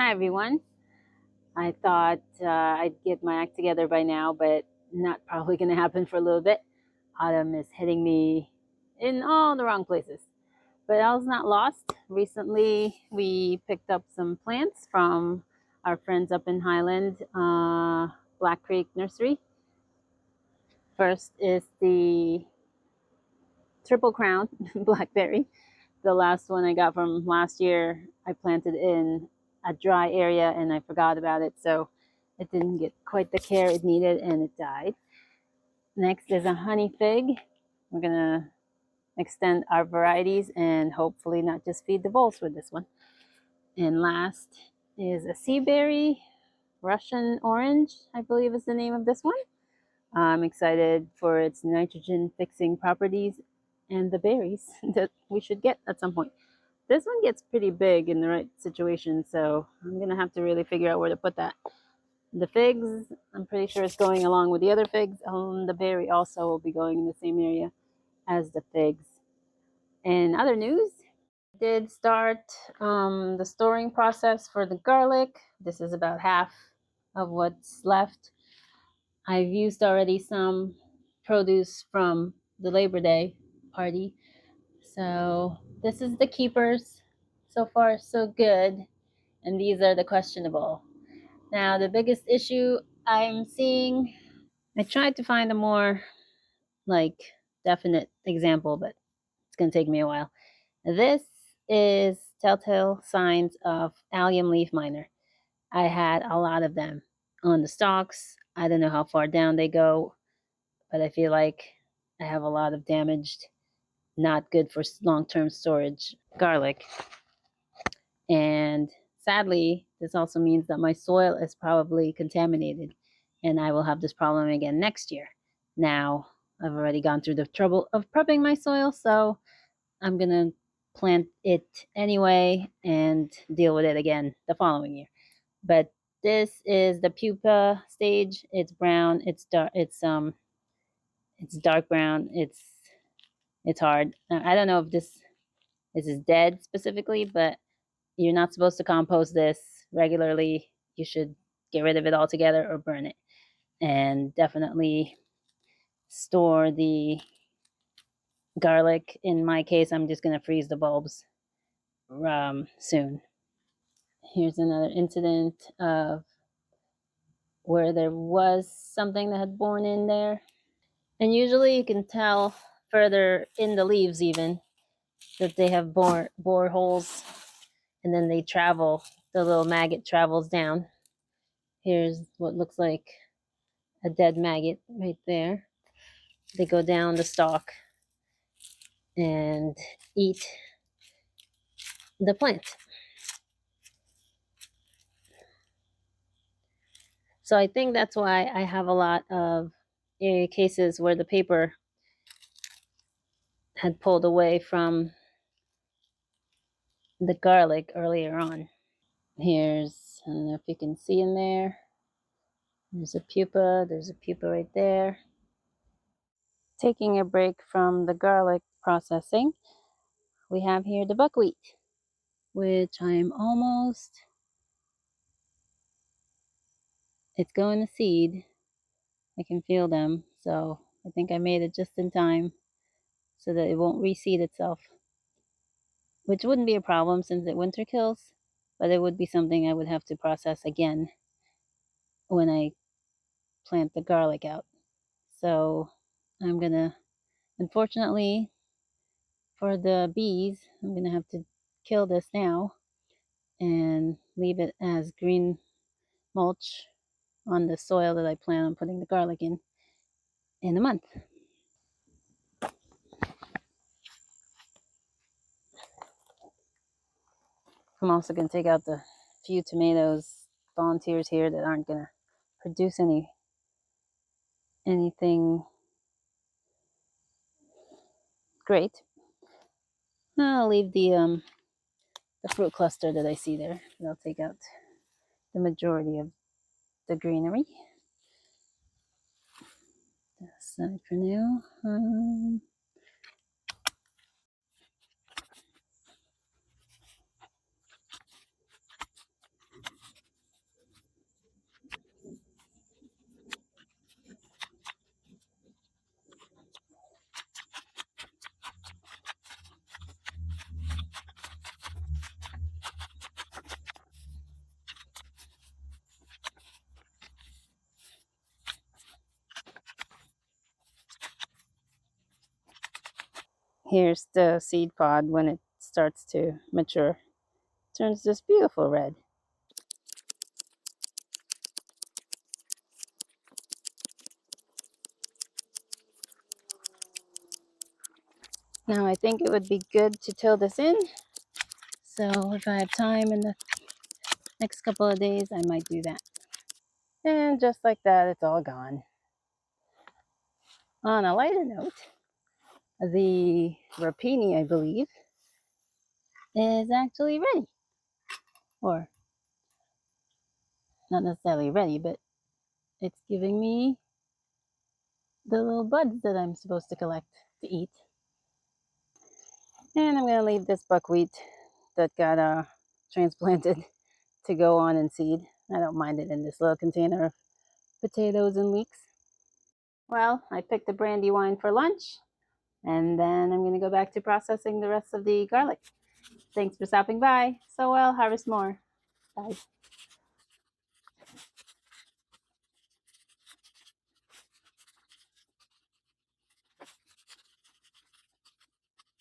Hi everyone. I thought I'd get my act together by now, but not probably going to happen for a little bit. Autumn is hitting me in all the wrong places. But I was not lost. Recently, we picked up some plants from our friends up in Highland, Black Creek Nursery. First is the Triple Crown Blackberry. The last one I got from last year, I planted in a dry area and I forgot about it. So it didn't get quite the care it needed and it died. Next is a honey fig. We're going to extend our varieties and hopefully not just feed the bulls with this one. And last is a sea berry, Russian orange, I believe is the name of this one. I'm excited for its nitrogen fixing properties and the berries that we should get at some point. This one gets pretty big in the right situation, so I'm going to have to really figure out where to put that. The figs, I'm pretty sure it's going along with the other figs. The berry also will be going in the same area as the figs. In other news, I did start the storing process for the garlic. This is about half of what's left. I've used already some produce from the Labor Day party. So this is the keepers. So far, so good. And these are the questionable. Now, the biggest issue I'm seeing, I tried to find a more definite example, but it's going to take me a while. This is telltale signs of allium leaf miner. I had a lot of them on the stalks. I don't know how far down they go, but I feel like I have a lot of damaged, not good for long-term storage garlic. And sadly, this also means that my soil is probably contaminated and I will have this problem again next year. Now, I've already gone through the trouble of prepping my soil, so I'm going to plant it anyway and deal with it again the following year. But this is the pupa stage. It's brown, it's dark, it's dark brown. It's hard. I don't know if this is dead specifically, but you're not supposed to compost this regularly. You should get rid of it altogether or burn it. And definitely store the garlic. In my case, I'm just going to freeze the bulbs soon. Here's another incident of where there was something that had borne in there. And usually you can tell further in the leaves even that they have bore holes, and then they travel. The little maggot travels down. Here's what looks like a dead maggot right there. They go down the stalk and eat the plant. So I think that's why I have a lot of cases where the paper had pulled away from the garlic earlier on. Here's, I don't know if you can see in there. There's a pupa right there. Taking a break from the garlic processing, we have here the buckwheat, which I'm almost, it's going to seed. I can feel them, so I think I made it just in time so that it won't reseed itself, which wouldn't be a problem since it winter kills, but it would be something I would have to process again when I plant the garlic out. So I'm gonna, unfortunately for the bees, I'm gonna have to kill this now and leave it as green mulch on the soil that I plan on putting the garlic in a month. I'm also going to take out the few tomatoes volunteers here that aren't going to produce anything great. I'll leave the fruit cluster that I see there. I'll take out the majority of the greenery. Aside for now. Here's the seed pod when it starts to mature. Turns this beautiful red. Now I think it would be good to till this in. So if I have time in the next couple of days, I might do that. And just like that, it's all gone. On a lighter note, the rapini, I believe, is actually ready. Or not necessarily ready, but it's giving me the little buds that I'm supposed to collect to eat. And I'm going to leave this buckwheat that got transplanted to go on and seed. I don't mind it in this little container of potatoes and leeks. Well, I picked a brandy wine for lunch, and then I'm going to go back to processing the rest of the garlic. Thanks for stopping by. So I'll harvest more. Bye.